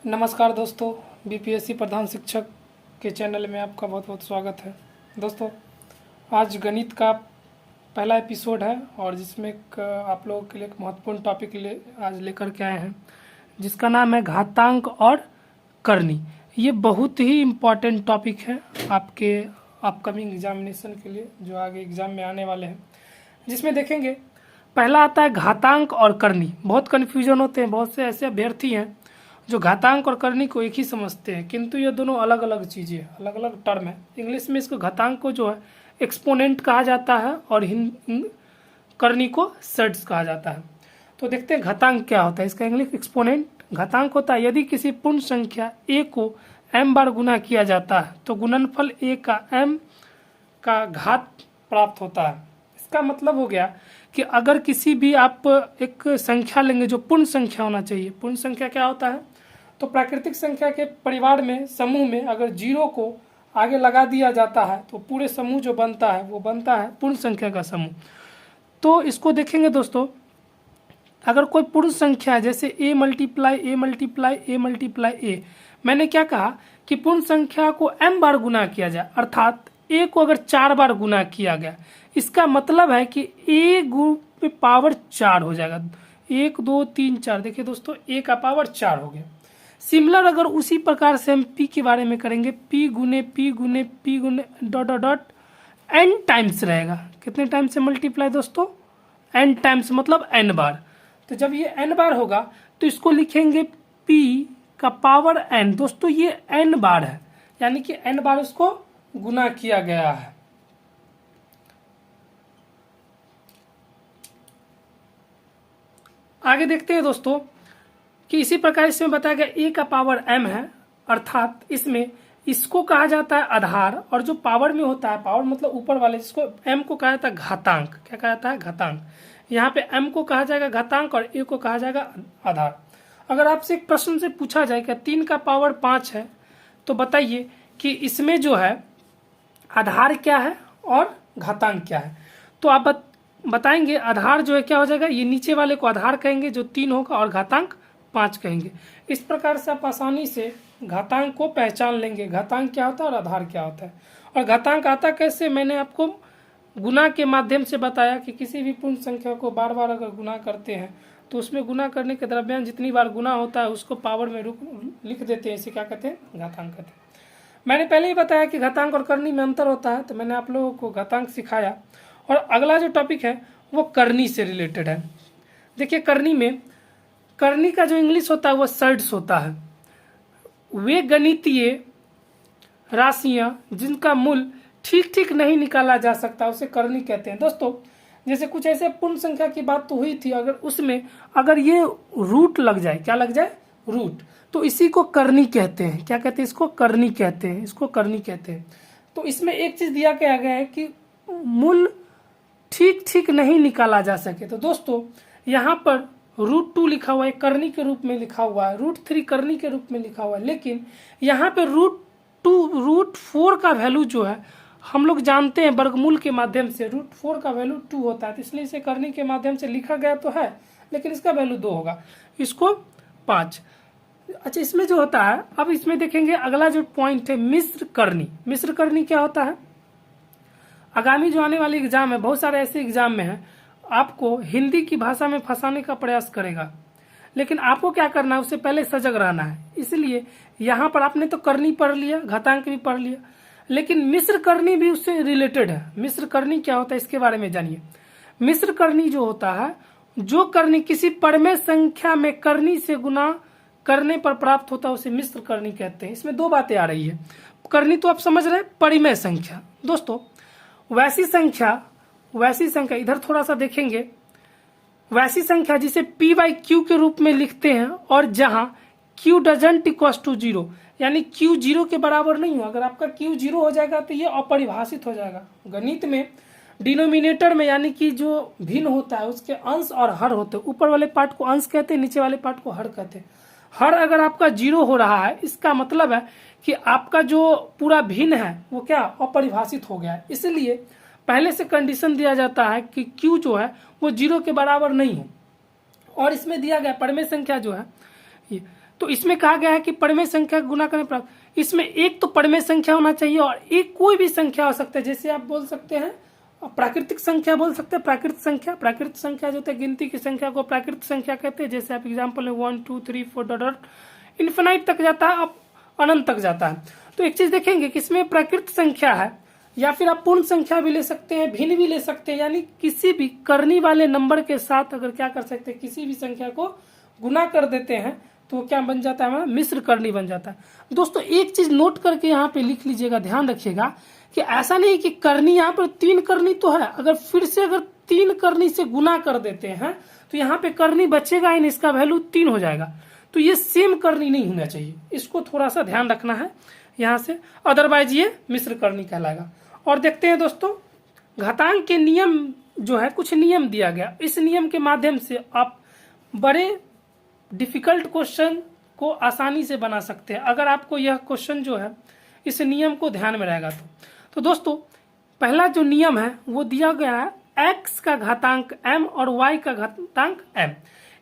नमस्कार दोस्तों, बीपीएससी प्रधान शिक्षक के चैनल में आपका बहुत बहुत स्वागत है। दोस्तों, आज गणित का पहला एपिसोड है और जिसमें आप लोगों के लिए एक महत्वपूर्ण टॉपिक आज लेकर के आए हैं, जिसका नाम है घातांक और करनी। ये बहुत ही इम्पॉर्टेंट टॉपिक है आपके अपकमिंग एग्जामिनेशन के लिए, जो आगे एग्जाम में आने वाले हैं। जिसमें देखेंगे पहला आता है घातांक और करनी। बहुत कन्फ्यूजन होते हैं, बहुत से ऐसे अभ्यर्थी हैं जो घातांक और करनी को एक ही समझते हैं, किंतु ये दोनों अलग अलग चीज़ें हैं, अलग अलग टर्म है। इंग्लिश में इसको घातांक को जो है एक्सपोनेंट कहा जाता है और करनी को सर्ड्स कहा जाता है। तो देखते हैं घातांक क्या होता है। इसका इंग्लिश एक्सपोनेंट घातांक होता है यदि किसी पूर्ण संख्या a को m बार गुना किया जाता है तो गुणनफल a का m का घात प्राप्त होता है। इसका मतलब हो गया कि अगर किसी भी आप एक संख्या लेंगे जो पूर्ण संख्या होना चाहिए। पूर्ण संख्या क्या होता है? तो प्राकृतिक संख्या के परिवार में, समूह में अगर जीरो को आगे लगा दिया जाता है तो पूरे समूह जो बनता है वो बनता है पूर्ण संख्या का समूह। तो इसको देखेंगे दोस्तों, अगर कोई पूर्ण संख्या है जैसे a multiply a multiply a multiply a, मैंने क्या कहा कि पूर्ण संख्या को m बार गुना किया जाए, अर्थात a को अगर 4 बार गुना किया गया, इसका मतलब है कि a गुण पावर 4 हो जाएगा। 1 2 3 4, देखिए दोस्तों a का पावर 4 हो गया। सिमिलर अगर उसी प्रकार से हम p के बारे में करेंगे, p गुने dot dot dot n times रहेगा। कितने टाइम से मल्टीप्लाई दोस्तों? n टाइम्स, मतलब n बार। तो जब ये n बार होगा तो इसको लिखेंगे p का पावर n। दोस्तों ये n बार है, यानी कि n बार उसको गुना किया गया है। आगे देखते हैं दोस्तों कि इसी प्रकार इसमें बताया गया a का पावर m है, अर्थात इसमें इसको कहा जाता है आधार, और जो पावर में होता है, पावर मतलब ऊपर वाले, जिसको m को कहा जाता है घातांक। क्या कहा जाता है? घातांक। यहाँ पे m को कहा जाएगा घातांक और a को कहा जाएगा आधार। अगर आपसे एक प्रश्न से पूछा जाए कि 3 का पावर 5 है, तो बताइए कि इसमें जो है आधार क्या है और घातांक क्या है। तो आप बताएंगे आधार जो है क्या हो जाएगा, ये नीचे वाले को आधार कहेंगे जो 3 होगा, और घातांक 5 कहेंगे। इस प्रकार से आप आसानी से घातांक को पहचान लेंगे, घातांक क्या होता है और आधार क्या होता है। और घातांक आता कैसे, मैंने आपको गुना के माध्यम से बताया कि किसी भी पूर्ण संख्या को बार बार अगर गुना करते हैं तो उसमें गुना करने के दरमियान जितनी बार गुना होता है उसको पावर में लिख देते हैं। इसे क्या कहते हैं? घातांक कहते हैं। मैंने पहले ही बताया कि घातांक और करनी में अंतर होता है, तो मैंने आप लोगों को घातांक सिखाया। और अगला जो टॉपिक है वो करनी से रिलेटेड है। देखिए करनी का जो इंग्लिश होता है वो सर्ड्स होता है। वे गणितीय राशियां जिनका मूल ठीक ठीक नहीं निकाला जा सकता उसे करनी कहते हैं। दोस्तों जैसे कुछ ऐसे पूर्ण संख्या की बात तो हुई थी, अगर उसमें अगर ये रूट लग जाए, क्या लग जाए? रूट, तो इसी को करनी कहते हैं। क्या कहते हैं? इसको करनी कहते हैं, इसको करनी कहते हैं। तो इसमें एक चीज दिया गया है कि मूल ठीक ठीक नहीं निकाला जा सके। तो दोस्तों यहाँ पर √2 लिखा हुआ है, करनी के रूप में लिखा हुआ है, √3 करनी के रूप में लिखा हुआ है, लेकिन यहाँ पे √4 का वैल्यू जो है हम लोग जानते हैं वर्गमूल के माध्यम से √4 का वैल्यू 2 होता है, तो इसलिए इसे करनी के माध्यम से लिखा गया तो है, लेकिन इसका वैल्यू 2 होगा, इसको 5। अच्छा, इसमें जो होता है, अब इसमें देखेंगे अगला जो पॉइंट है मिश्र करनी। मिश्र करनी क्या होता है? आगामी जो आने वाली एग्जाम है, बहुत सारे ऐसे एग्जाम में है आपको हिंदी की भाषा में फंसाने का प्रयास करेगा, लेकिन आपको क्या करना है, उससे पहले सजग रहना है। इसलिए यहाँ पर आपने तो करनी पढ़ लिया, घातांक भी पढ़ लिया, लेकिन मिश्र करनी भी उससे रिलेटेड है। मिश्र करनी क्या होता है इसके बारे में जानिए। मिश्र करनी जो होता है, जो करनी किसी परमेय संख्या में करनी से गुना करने पर प्राप्त होता है उसे मिश्र करनी कहते हैं। इसमें 2 बातें आ रही है। करनी तो आप समझ रहे हैं, परिमेय संख्या। दोस्तों वैसी संख्या इधर थोड़ा सा देखेंगे, वैसी संख्या जिसे p/q के रूप में लिखते हैं और जहां q डजंट इक्वल टू 0, यानी q 0 के बराबर नहीं हो। अगर आपका q 0 हो जाएगा तो ये अपरिभाषित हो जाएगा। गणित में डिनोमिनेटर में, यानी कि जो भिन्न होता है उसके अंश और हर होते हैं। ऊपर वाले पार्ट को अंश कहते हैं, नीचे वाले पार्ट को हर कहते हैं। हर अगर आपका 0 हो रहा है, इसका मतलब है कि आपका जो पूरा भिन्न है वो क्या? अपरिभाषित हो गया है। इसलिए पहले से कंडीशन दिया जाता है कि q जो है वो 0 के बराबर नहीं हो। और इसमें दिया गया परमेय संख्या जो है तो इसमें कहा गया है कि परिमेय संख्या गुना करने पर इसमें एक तो परिमेय संख्या होना चाहिए और एक कोई भी संख्या हो सकता है। जैसे आप बोल सकते हैं प्राकृतिक संख्या बोल सकते हैं, प्राकृतिक संख्या जो होता है गिनती की संख्या को प्राकृतिक संख्या कहते हैं। जैसे आप एग्जाम्पल में 1 2 3 4 डॉट इन्फिनाइट तक जाता है, अब अनंत तक जाता है। तो एक चीज देखेंगे कि इसमें प्राकृतिक संख्या है या फिर आप पूर्ण संख्या भी ले सकते हैं, भिन्न भी ले सकते हैं, यानी किसी भी करनी वाले नंबर के साथ अगर क्या कर सकते हैं, किसी भी संख्या को गुना कर देते हैं तो वो क्या बन जाता है, हमारा मिश्र करनी बन जाता है। दोस्तों एक चीज नोट करके यहाँ पे लिख लीजिएगा, ध्यान रखिएगा कि ऐसा नहीं कि करनी यहाँ पर 3 करनी तो है, अगर फिर से अगर 3 करनी से गुना कर देते हैं तो यहाँ पे करनी बचेगा ही नहीं, इसका वैल्यू 3 हो जाएगा। तो ये सेम करनी नहीं होना चाहिए, इसको थोड़ा सा ध्यान रखना है यहाँ से, अदरवाइज ये मिश्र करनी कहलाएगा। और देखते हैं दोस्तों घातांक के नियम जो है, कुछ नियम दिया गया, इस नियम के माध्यम से आप बड़े डिफिकल्ट क्वेश्चन को आसानी से बना सकते हैं अगर आपको यह क्वेश्चन जो है इस नियम को ध्यान में रहेगा तो दोस्तों पहला जो नियम है वो दिया गया है x का घातांक m और y का घातांक m,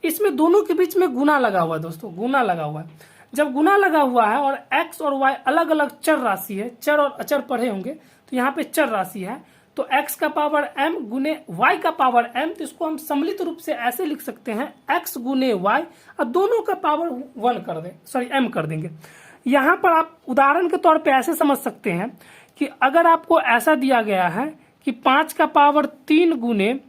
इसमें दोनों के बीच में गुना लगा हुआ है दोस्तों, गुना लगा हुआ है। जब गुना लगा हुआ है और x और y अलग अलग चर राशि है, चर और अचर पढ़े होंगे तो यहाँ पे चर राशि है, तो x का पावर m गुने y का पावर m, तो इसको हम सम्मिलित रूप से ऐसे लिख सकते हैं x गुने y और दोनों का पावर 1 कर दें, सॉरी m कर देंगे। यहाँ पर आप उदाहरण के तौर पे ऐसे समझ सकते हैं कि अगर आपको ऐसा दिया गया है कि 5 का पावर 3 गुने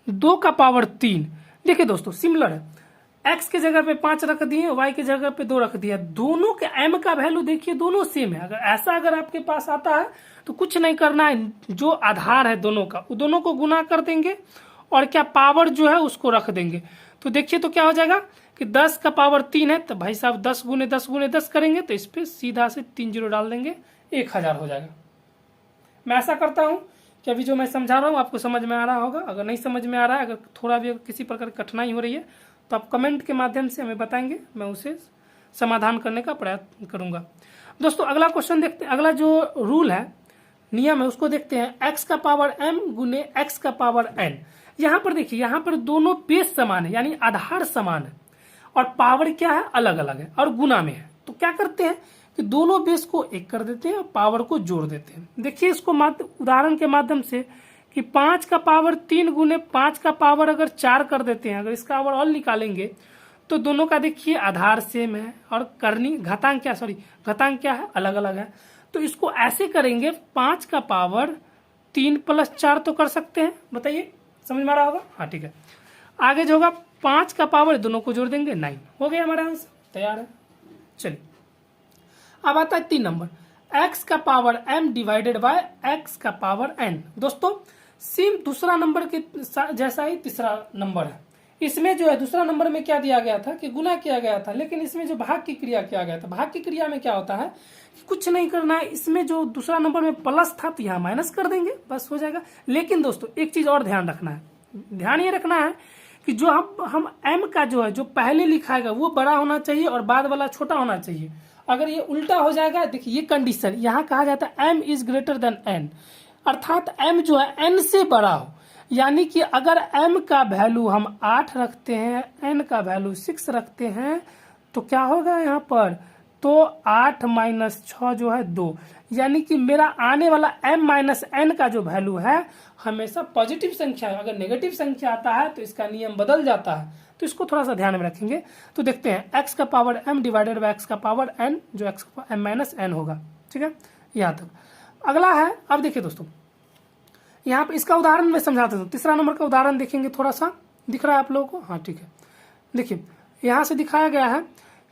2 का पावर 3, देखिए दोस्तों सिमिलर है, x के जगह पे 5 रख दिए, y के जगह पे 2 रख दिया, दोनों के m का वैल्यू देखिए दोनों सेम है। अगर ऐसा अगर आपके पास आता है तो कुछ नहीं करना है, जो आधार है दोनों का, दोनों को गुना कर देंगे और क्या पावर जो है उसको रख देंगे। तो देखिए तो क्या हो जाएगा कि 10 का पावर 3 है, तो भाई साहब 10 गुने 10 गुने 10 करेंगे तो इस पे सीधा से 3 जीरो डाल देंगे, 1000 हो जाएगा। मैं ऐसा करता हूँ कि अभी जो मैं समझा रहा हूँ आपको समझ में आ रहा होगा, अगर नहीं समझ में आ रहा है, अगर थोड़ा भी किसी प्रकार की कठिनाई हो रही है तो आप कमेंट के माध्यम से हमें बताएंगे, मैं उसे समाधान करने का प्रयास करूंगा। दोस्तों अगला क्वेश्चन देखते हैं, अगला जो रूल है, नियम है, उसको देखते हैं। x का पावर m गुने x का पावर n, यहाँ पर देखिए यहाँ पर दोनों बेस समान है यानी आधार समान है और पावर क्या है अलग अलग है और गुना में है। तो क्या करते हैं कि दोनों बेस को एक कर देते हैं और पावर को जोड़ देते हैं। देखिए इसको उदाहरण के माध्यम से कि 5 का पावर 3 गुने 5 का पावर अगर 4 कर देते हैं, अगर इसका ओवरऑल निकालेंगे तो दोनों का देखिए आधार सेम है और करनी घातांक क्या है अलग अलग है। तो इसको ऐसे करेंगे 5 का पावर 3 प्लस 4 तो कर सकते हैं, बताइए समझ में आ रहा होगा, हाँ ठीक है। आगे जो होगा 5 का पावर दोनों को जोड़ देंगे 9, हो गया हमारा आंसर तैयार है। चलिए अब आता है 3 नंबर, x का power m divided by x का पावर n। दोस्तों सेम दूसरा नंबर के जैसा ही तीसरा नंबर है, इसमें जो है दूसरा नंबर में क्या दिया गया था कि गुना किया गया था, लेकिन इसमें जो भाग की क्रिया किया गया था, भाग की क्रिया में क्या होता है कुछ नहीं करना है, इसमें जो दूसरा नंबर में प्लस था तो यहाँ माइनस कर देंगे, बस हो जाएगा। लेकिन दोस्तों एक चीज और ध्यान रखना है, ध्यान ये रखना है कि जो हम m का जो है जो पहले लिखाएगा वो बड़ा होना चाहिए और बाद वाला छोटा होना चाहिए। अगर ये उल्टा हो जाएगा, देखिए ये कंडीशन यहाँ कहा जाता है m is greater than n, अर्थात m जो है n से बड़ा हो, यानी कि अगर m का वैल्यू हम 8 रखते हैं, n का वैल्यू 6 रखते हैं तो क्या होगा यहाँ पर, तो 8 माइनस 6 जो है 2, यानी कि मेरा आने वाला m माइनस n का जो वैल्यू है हमेशा पॉजिटिव संख्या है। अगर नेगेटिव संख्या आता है तो इसका नियम बदल जाता है, तो इसको थोड़ा सा ध्यान में रखेंगे। तो देखते हैं x का power m divided by x का पावर n, जो x का m माइनस n होगा, ठीक है यहाँ तक। अगला है, अब देखिए दोस्तों यहाँ पे इसका उदाहरण मैं समझाता हूँ, तीसरा नंबर का उदाहरण देखेंगे, थोड़ा सा दिख रहा है आप लोगों को, हाँ ठीक है। देखिए यहाँ से दिखाया गया है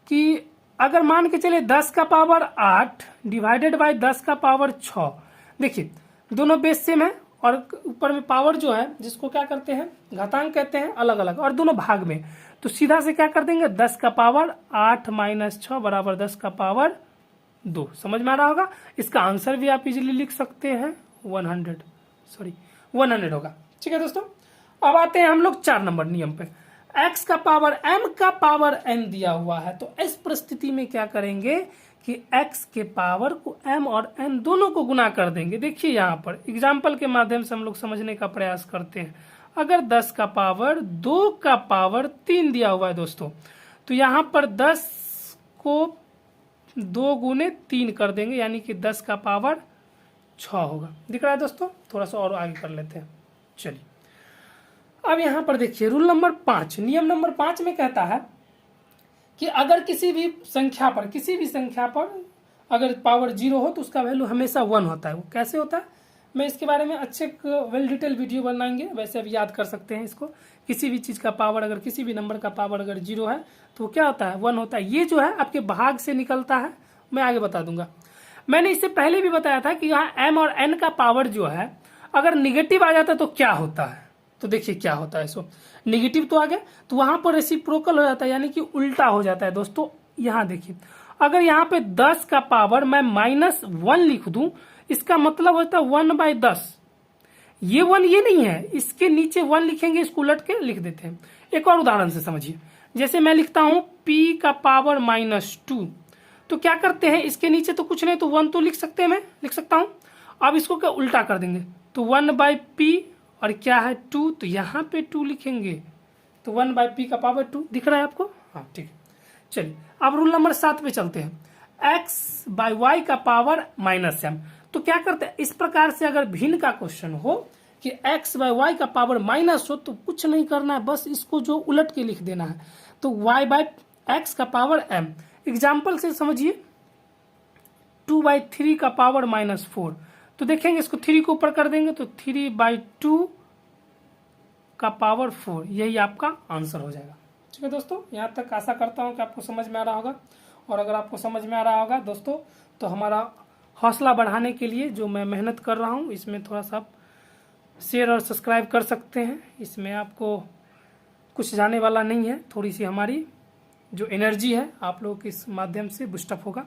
कि अगर मान के चलिए 10 का पावर 8 डिवाइडेड बाय 10 का पावर 6, देखिए दोनों बेस सेम है और ऊपर में पावर जो है जिसको क्या करते हैं घातांक कहते हैं अलग अलग, और दोनों भाग में, तो सीधा से क्या कर देंगे 10 का पावर 8 माइनस 6 बराबर 10 का पावर 2, समझ में आ रहा होगा। इसका आंसर भी आप इजीली लिख सकते हैं 100 होगा, ठीक है दोस्तों। अब आते हैं हम लोग 4 नंबर नियम पे, x का पावर m का पावर n दिया हुआ है, तो इस परिस्थिति में क्या करेंगे कि x के पावर को m और n दोनों को गुना कर देंगे। देखिए यहाँ पर एग्जाम्पल के माध्यम से हम लोग समझने का प्रयास करते हैं। अगर 10 का पावर 2 का पावर 3 दिया हुआ है दोस्तों, तो यहाँ पर 10 को 2 गुने 3 कर देंगे, यानी कि 10 का पावर 6 होगा। दिख रहा है दोस्तों? थोड़ा सा और आगे कर लेते हैं। चलिए अब यहाँ पर देखिए रूल नंबर 5, नियम नंबर 5 में कहता है कि अगर किसी भी संख्या पर अगर पावर 0 हो तो उसका वैल्यू हमेशा 1 होता है। वो कैसे होता है, मैं इसके बारे में अच्छे वेल डिटेल वीडियो बनाएंगे, वैसे अब याद कर सकते हैं इसको। किसी भी चीज़ का पावर, अगर किसी भी नंबर का पावर अगर 0 है तो क्या होता है, 1 होता है। ये जो है आपके भाग से निकलता है, मैं आगे बता दूंगा। मैंने इससे पहले भी बताया था कि यहाँ m और n का पावर जो है अगर निगेटिव आ जाता है तो क्या होता है। तो देखिए क्या होता है, इसको निगेटिव तो आ गया तो वहां पर रेसिप्रोकल हो जाता है, यानी कि उल्टा हो जाता है। दोस्तों यहाँ देखिए, अगर यहाँ पे 10 का पावर मैं -1 लिख दूं, इसका मतलब होता है 1/10। ये 1 ये नहीं है, इसके नीचे 1 लिखेंगे, इसको उलट के लिख देते हैं। एक और उदाहरण से समझिए, जैसे मैं लिखता हूं p का पावर -2, तो क्या करते हैं, इसके नीचे तो कुछ नहीं तो 1 तो लिख सकते हैं, मैं लिख सकता हूं। अब इसको क्या उल्टा कर देंगे, तो 1/p और क्या है 2, तो यहाँ पे 2 लिखेंगे, तो 1/p का पावर 2। दिख रहा है आपको? हाँ ठीक है। चलिए अब रूल नंबर 7 पे चलते हैं, x/y का पावर -m। तो क्या करते हैं, इस प्रकार से अगर भिन्न का क्वेश्चन हो कि x/y का पावर माइनस हो तो कुछ नहीं करना है, बस इसको जो उलट के लिख देना है, तो y/x का पावर m। एग्जाम्पल से समझिए, 2/3 का पावर -4, तो देखेंगे इसको 3 को ऊपर कर देंगे तो 3/2 का पावर 4, यही आपका आंसर हो जाएगा। ठीक है दोस्तों, यहाँ तक आशा करता हूँ कि आपको समझ में आ रहा होगा। और अगर आपको समझ में आ रहा होगा दोस्तों, तो हमारा हौसला बढ़ाने के लिए जो मैं मेहनत कर रहा हूँ, इसमें थोड़ा सा शेयर और सब्सक्राइब कर सकते हैं। इसमें आपको कुछ जाने वाला नहीं है, थोड़ी सी हमारी जो एनर्जी है आप लोगों के इस माध्यम से बूस्टअप होगा।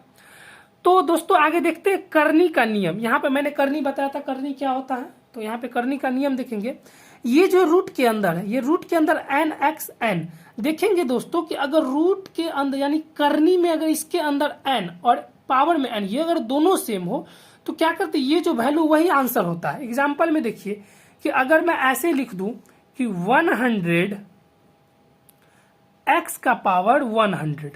तो दोस्तों आगे देखते हैं करनी का नियम। यहाँ पे मैंने करनी बताया था, करनी क्या होता है, तो यहाँ पे करनी का नियम देखेंगे। ये जो रूट के अंदर है, ये रूट के अंदर n(x(n) देखेंगे दोस्तों कि अगर रूट के अंदर यानी करनी में अगर इसके अंदर n और पावर में n, ये अगर दोनों सेम हो तो क्या करते, ये जो वैल्यू वही आंसर होता है। एग्जाम्पल में देखिए कि अगर मैं ऐसे लिख दूं कि 100 x का पावर 100,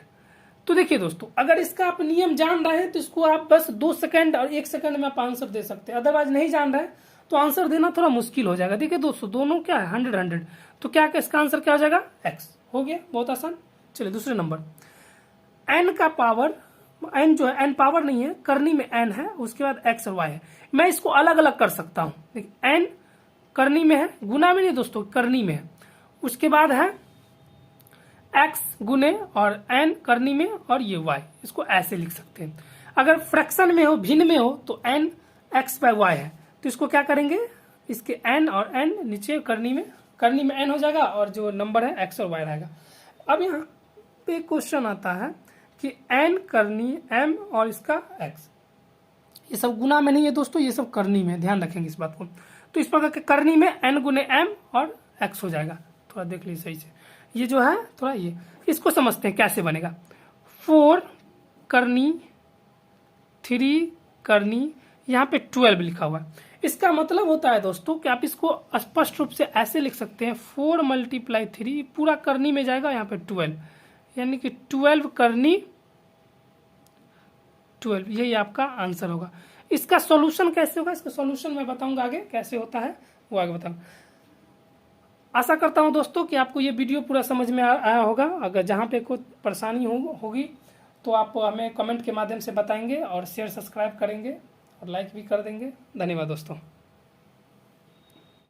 तो देखिए दोस्तों अगर इसका आप नियम जान रहे हैं तो इसको आप बस 2 सेकंड और 1 सेकंड में आप आंसर दे सकते हैं। अदरवाइज नहीं जान रहे तो आंसर देना थोड़ा मुश्किल हो जाएगा। देखिए दोस्तों दोनों क्या है 100, तो क्या इसका आंसर क्या हो जाएगा, x हो गया, बहुत आसान। चलिए दूसरे नंबर, n का पावर, n जो है n पावर नहीं है, करनी में n है, उसके बाद x और y है। मैं इसको अलग अलग कर सकता हूं, देखिए n करनी में है, गुना में नहीं दोस्तों, करनी में है, उसके बाद है x गुने और n करनी में और ये y, इसको ऐसे लिख सकते हैं। अगर फ्रैक्शन में हो, भिन्न में हो, तो n x/y है, तो इसको क्या करेंगे, इसके n और n नीचे करनी में n हो जाएगा और जो नंबर है x और y रहेगा। अब यहाँ पे क्वेश्चन आता है कि n करनी m और इसका x, ये सब गुना में नहीं है दोस्तों, ये सब करनी में, ध्यान रखेंगे इस बात को। तो इस प्रकार के करनी में n गुने m और x हो जाएगा। थोड़ा देख लीजिए सही से, ये जो है थोड़ा ये, इसको समझते हैं कैसे बनेगा। 4 करनी 3 करनी, यहाँ पे 12 लिखा हुआ है। इसका मतलब होता है दोस्तों कि आप इसको स्पष्ट रूप से ऐसे लिख सकते हैं, 4 × 3 पूरा करनी में जाएगा, यहाँ पे 12, यानी कि 12 करनी 12, यही आपका आंसर होगा। इसका सॉल्यूशन कैसे होगा, इसका सॉल्यूशन मैं बताऊंगा आगे कैसे होता है, वो आगे बताऊंगा। आशा करता हूं दोस्तों कि आपको ये वीडियो पूरा समझ में आया होगा। अगर जहां पे कोई परेशानी होगी तो आप हमें कमेंट के माध्यम से बताएंगे और शेयर सब्सक्राइब करेंगे और लाइक भी कर देंगे। धन्यवाद दोस्तों।